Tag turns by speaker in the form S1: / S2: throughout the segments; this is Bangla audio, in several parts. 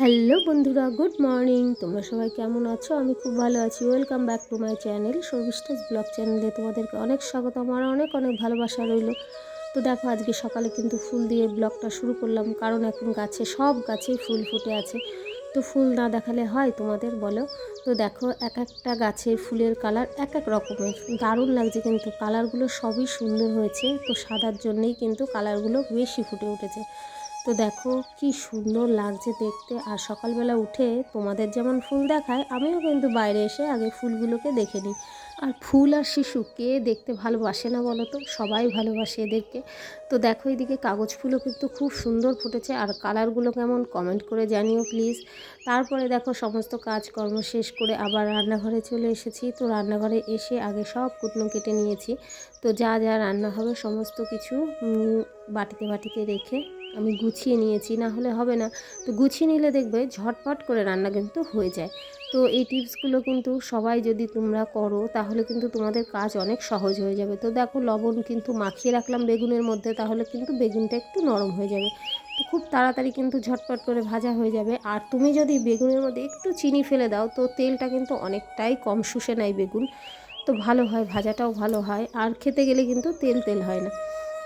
S1: হ্যালো বন্ধুরা, গুড মর্নিং। তোমরা সবাই কেমন আছো? আমি খুব ভালো আছি। Welcome back to my channel Sharmistha's blog চ্যানেলে তোমাদেরকে অনেক স্বাগত। আমার অনেক অনেক ভালোবাসা রইল। তো দেখো, আজকে সকালে কিন্তু ফুল দিয়ে ব্লগটা শুরু করলাম, কারণ এখন সব গাছেই ফুল ফুটে আছে। তো ফুল না দেখালে হয় তোমাদের, বলো? তো দেখো, এক একটা গাছের ফুলের কালার এক এক রকমের, দারুণ লাগছে। কিন্তু কালারগুলো সবই সুন্দর হয়েছে। তো সাদার জন্যেই কিন্তু কালারগুলো বেশি ফুটে উঠেছে। তো দেখো কি সুন্দর লাগছে দেখতে। আর সকালবেলা উঠে তোমাদের যেমন ফুল দেখায়, আমিও কিন্তু বাইরে এসে আগে ফুলগুলোকে দেখে নিই। আর ফুল আর শিশু কে দেখতে ভালোবাসে না বলো তো? সবাই ভালোবাসে এদেরকে। তো দেখো, এদিকে কাগজ ফুলও কিন্তু খুব সুন্দর ফুটেছে। আর কালারগুলো কেমন, কমেন্ট করে জানিও প্লিজ। তারপরে দেখো, সমস্ত কাজকর্ম শেষ করে আবার রান্নাঘরে চলে এসেছি। তো রান্নাঘরে এসে আগে সব কুটনো কেটে নিয়েছি। তো যা যা রান্না হবে সমস্ত কিছু বাটিতে বাটিতে রেখে আমি গুছিয়ে নিয়েছি, না হলে হবে না। তো গুছিয়ে নিলে দেখবে ঝটপট করে রান্না কিন্তু হয়ে যায়। তো এই টিপসগুলো কিন্তু সবাই যদি তোমরা করো, তাহলে কিন্তু তোমাদের কাজ অনেক সহজ হয়ে যাবে। তো দেখো, লবণ কিন্তু মাখিয়ে রাখলাম বেগুনের মধ্যে, তাহলে কিন্তু বেগুনটা একটু নরম হয়ে যাবে। তো খুব তাড়াতাড়ি কিন্তু ঝটপট করে ভাজা হয়ে যাবে। আর তুমি যদি বেগুনের মধ্যে একটু চিনি ফেলে দাও, তো তেলটা কিন্তু অনেকটাই কম শুষে নেয় বেগুন। তো ভালো হয়, ভাজাটাও ভালো হয়, আর খেতে গেলে কিন্তু তেল তেল হয় না।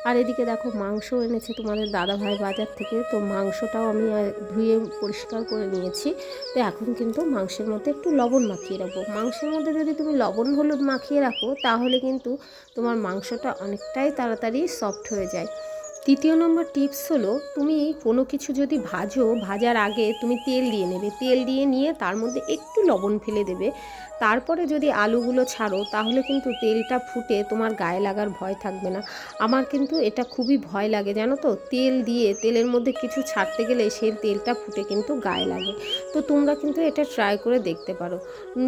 S1: আর এদিকে দেখো, মাংস এনেছে তোমাদের দাদাভাই বাজার থেকে। তো মাংসটাও আমি ধুয়ে পরিষ্কার করে নিয়েছি। তো এখন কিন্তু মাংসের মধ্যে একটু লবণ মাখিয়ে রাখবো। মাংসের মধ্যে যদি তুমি লবণ হলুদ মাখিয়ে রাখো, তাহলে কিন্তু তোমার মাংসটা অনেকটাই তাড়াতাড়ি সফট হয়ে যায়। তৃতীয় নম্বর টিপস হলো, তুমি কোনো কিছু যদি ভাজার আগে তুমি তেল দিয়ে নেবে। তেল দিয়ে নিয়ে তার মধ্যে একটু লবণ ফেলে দেবে। তারপরে যদি আলুগুলো ছাড়ো, তাহলে কিন্তু তেলটা ফুটে তোমার গায়ে লাগার ভয় থাকবে না। আমার কিন্তু এটা খুবই ভয় লাগে, জানো তো? তেল দিয়ে তেলের মধ্যে কিছু ছাড়তে গেলে সেই তেলটা ফুটে কিন্তু গায়ে লাগে। তো তোমরা কিন্তু এটা ট্রাই করে দেখতে পারো।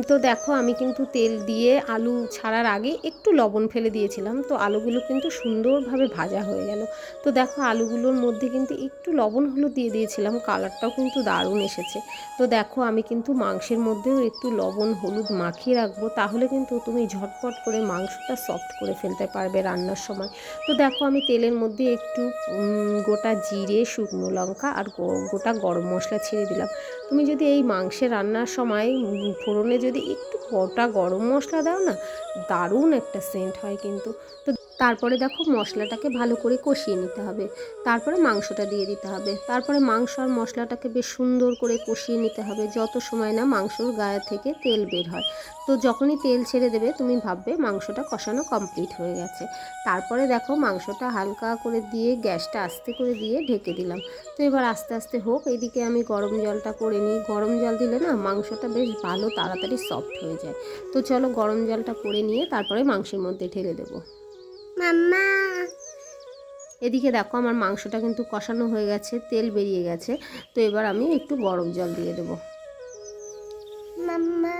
S1: তো দেখো, আমি কিন্তু তেল দিয়ে আলু ছাড়ার আগে একটু লবণ ফেলে দিয়েছিলাম। তো আলুগুলো কিন্তু সুন্দরভাবে ভাজা হয়ে গেল। তো দেখো, আলুগুলোর মধ্যে কিন্তু একটু লবণ হলুদ দিয়ে দিয়েছিলাম, কালারটাও কিন্তু দারুণ এসেছে। তো দেখো, আমি কিন্তু মাংসের মধ্যেও একটু লবণ হলুদ মাখিয়ে রাখবো, তাহলে কিন্তু তুমি ঝটপট করে মাংসটা সফট করে ফেলতে পারবে রান্নার সময়। তো দেখো, আমি তেলের মধ্যে একটু গোটা জিরে, শুকনো লঙ্কা আর গোটা গরম মশলা ছেড়ে দিলাম। তুমি যদি এই মাংসের রান্নার সময় ফোড়নে যদি একটু গোটা গরম মশলা দাও না, দারুণ একটা সেন্ট হয় কিন্তু। তো তারপরে দেখো, মশলাটাকে ভালো করে কষিয়ে নিতে হবে। তারপরে মাংসটা দিয়ে দিতে হবে। তারপরে মাংস আর মশলাটাকে বেশ সুন্দর করে কষিয়ে নিতে হবে, যত সময় না মাংসর গায়ে থেকে তেল বের হয়। তো যখনই তেল ছেড়ে দেবে, তুমি ভাববে মাংসটা কষানো কমপ্লিট হয়ে গেছে। তারপরে দেখো, মাংসটা হালকা করে দিয়ে গ্যাসটা আস্তে করে দিয়ে ঢেকে দিলাম। তো এবার আস্তে আস্তে হোক। এদিকে আমি গরম জলটা করে নিই। গরম জল দিলে না মাংসটা বেশ ভালো তাড়াতাড়ি সফট হয়ে যায়। তো চলো, গরম জলটা করে নিয়ে তারপরে মাংসের মধ্যে ঢেলে দেবো। মাম্মা, এদিকে দেখো, আমার মাংসটা কিন্তু কষানো হয়ে গেছে, তেল বেরিয়ে গেছে। তো এবার আমি একটু গরম জল দিয়ে দেবো। মাম্মা,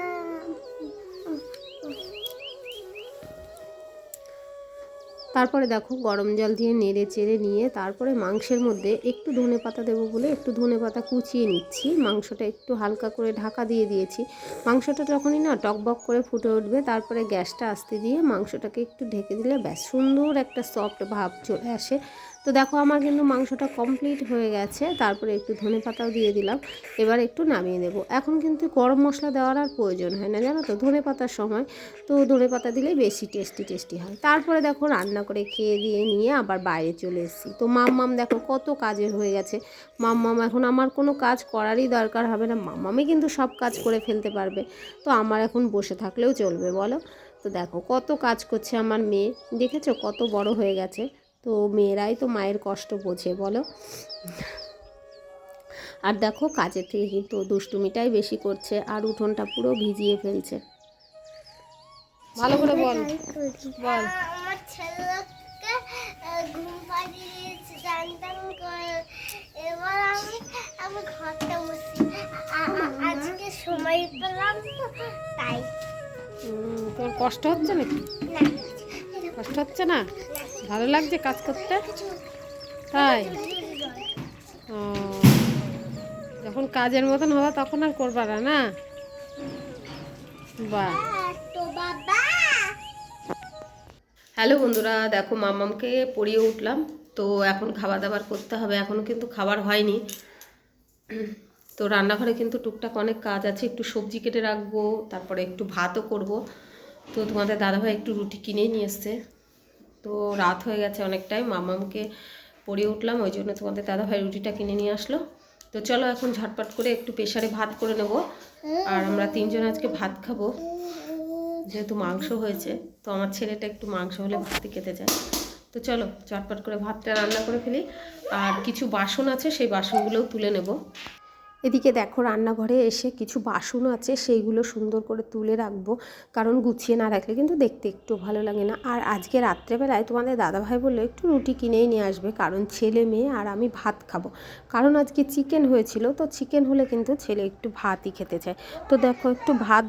S1: তারপরে দেখো, গরম জল দিয়ে নেড়ে চেড়ে নিয়ে তারপরে মাংসের মধ্যে একটু ধনেপাতা দেবো বলে একটু ধনেপাতা কুচিয়ে নিচ্ছি। মাংসটা একটু হালকা করে ঢাকা দিয়ে দিয়েছি। মাংসটা যখনই না টকবক করে ফুটে উঠবে, তারপরে গ্যাসটা আস্তে দিয়ে মাংসটাকে একটু ঢেকে দিলে ব্যাস সুন্দর একটা সফট ভাব চলে আসে। তো দেখো, আমার কিন্তু মাংসটা কমপ্লিট হয়ে গেছে। তারপরে একটু ধনেপাতাও দিয়ে দিলাম। এবার একটু নামিয়ে দেবো। এখন কিন্তু গরম মশলা দেওয়ার আর প্রয়োজন হয় না, জানো তো, ধনেপাতার সময়। তো ধনেপাতা দিলেই বেশি টেস্টি হয়। তারপরে দেখো, রান্না করে খেয়ে দিয়ে নিয়ে আবার বাইরে চলে এসেছি। তো মাম্মাম দেখো কত কাজের হয়ে গেছে। মাম্মাম এখন আমার কোনো কাজ করারই দরকার হবে না, মাম্মামই কিন্তু সব কাজ করে ফেলতে পারবে। তো আমার এখন বসে থাকলেও চলবে, বলো? তো দেখো কত কাজ করছে আমার মেয়ে, দেখেছো কত বড় হয়ে গেছে। তো মেয়েরাই তো মায়ের কষ্ট বোঝে, বলো? আর দেখো, কাজের থেকে কিন্তু দুষ্টুমিটাই বেশি করছে, আর উঠোনটা পুরো ভিজিয়ে ফেলছে। ভালো করে বল, বল।
S2: আমার ছেলেকে ঘুম পাড়িয়ে দিয়েছে, জানতাম এবার আমি ঘরটা মুছি। আজকে সময় পেলাম তো, তাই।
S1: তোর কষ্ট হচ্ছে নাকি?
S2: না,
S1: কষ্ট হচ্ছে না? ভালো লাগছে কাজ করতে? তাই? ও, যখন কাজের মতন হবে তখন আর করবা না, না? বাহ।
S2: তো বাবা,
S1: হ্যালো বন্ধুরা, দেখো মাম্মামকে পড়িয়ে উঠলাম। তো এখন খাবার দাবার করতে হবে, এখনও কিন্তু খাবার হয়নি। তো রান্নাঘরে কিন্তু টুকটাক অনেক কাজ আছে, একটু সবজি কেটে রাখবো, তারপরে একটু ভাতও করব। তো তোমাদের দাদাভাই একটু রুটি কিনেই নিয়ে এসছে। তো রাত হয়ে গেছে অনেকটাই, মামামকে পড়িয়ে উঠলাম, ওই জন্য তোমাদের দাদাভাই রুটিটা কিনে নিয়ে আসলো। তো চলো এখন ঝটপট করে একটু প্রেশারে ভাত করে নেব। আর আমরা 3 জন আজকে ভাত খাবো, যেহেতু মাংস হয়েছে। তো আমার ছেলেটা একটু মাংস হলে ভাতই খেতে চায়। তো চলো চটপট করে ভাতটা রান্না করে ফেলি। আর কিছু বাসন আছে, সেই বাসনগুলোও তুলে নেব। এদিকে দেখো রান্নাঘরে এসে কিছু বাসনও আছে, সেইগুলো সুন্দর করে তুলে রাখবো, কারণ গুছিয়ে না রাখলে কিন্তু দেখতে একটু ভালো লাগে না। আর আজকে রাত্রেবেলায় তোমাদের দাদাভাই বললো একটু রুটি কিনেই নিয়ে আসবে, কারণ ছেলে মেয়ে আর আমি ভাত খাবো। কারণ আজকে চিকেন হয়েছিল, তো চিকেন হলে কিন্তু ছেলে একটু ভাতই খেতে চায়। তো দেখো একটু ভাত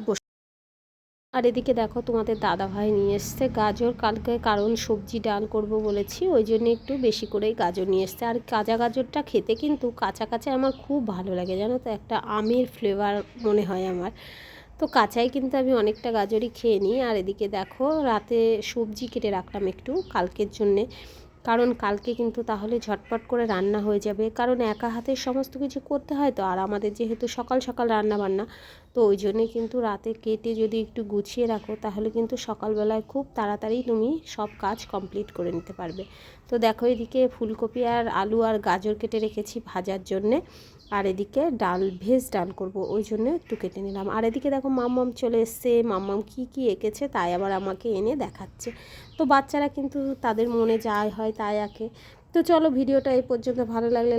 S1: আর এদিকে দেখো তোমাদের দাদাভাই নিয়ে এসছে গাজর কালকে, কারণ সবজি ডাল করব বলেছি, ওই জন্য একটু বেশি করেই গাজর নিয়ে এসছে। আর কাঁচা গাজরটা খেতে কিন্তু কাঁচা কাঁচা আমার খুব ভালো লাগে, জানো তো, একটা আমের ফ্লেভার মনে হয় আমার। তো কাঁচাই কিন্তু আমি অনেকটা গাজরই খেয়ে নিই। আর এদিকে দেখো রাতে সবজি কেটে রাখলাম একটু কালকের জন্যে, কারণ কালকে কিন্তু তাহলে ঝটপট করে রান্না হয়ে যাবে, কারণ একা হাতে সমস্ত কিছু করতে হয় তো। আর আমাদের যেহেতু সকাল সকাল রান্না বান্না, তো ওই জন্যে কিন্তু রাতে কেটে যদি একটু গুছিয়ে রাখো, তাহলে কিন্তু সকালবেলায় খুব তাড়াতাড়ি তুমি সব কাজ কমপ্লিট করে নিতে পারবে। তো দেখো এদিকে ফুলকপি আর আলু আর গাজর কেটে রেখেছি ভাজার জন্যে। আর এদিকে ডাল, ভেজ ডাল করব, ওই জন্য একটু কেটে নিলাম। আর এদিকে দেখো মাম্মাম চলে এসছে, মাম্মাম কী কী এঁকেছে তাই আবার আমাকে এনে দেখাচ্ছে। তো বাচ্চারা কিন্তু তাদের মনে যাই হয় তাই আঁকে। তো চলো ভিডিওটা এই পর্যন্ত, ভালো লাগলে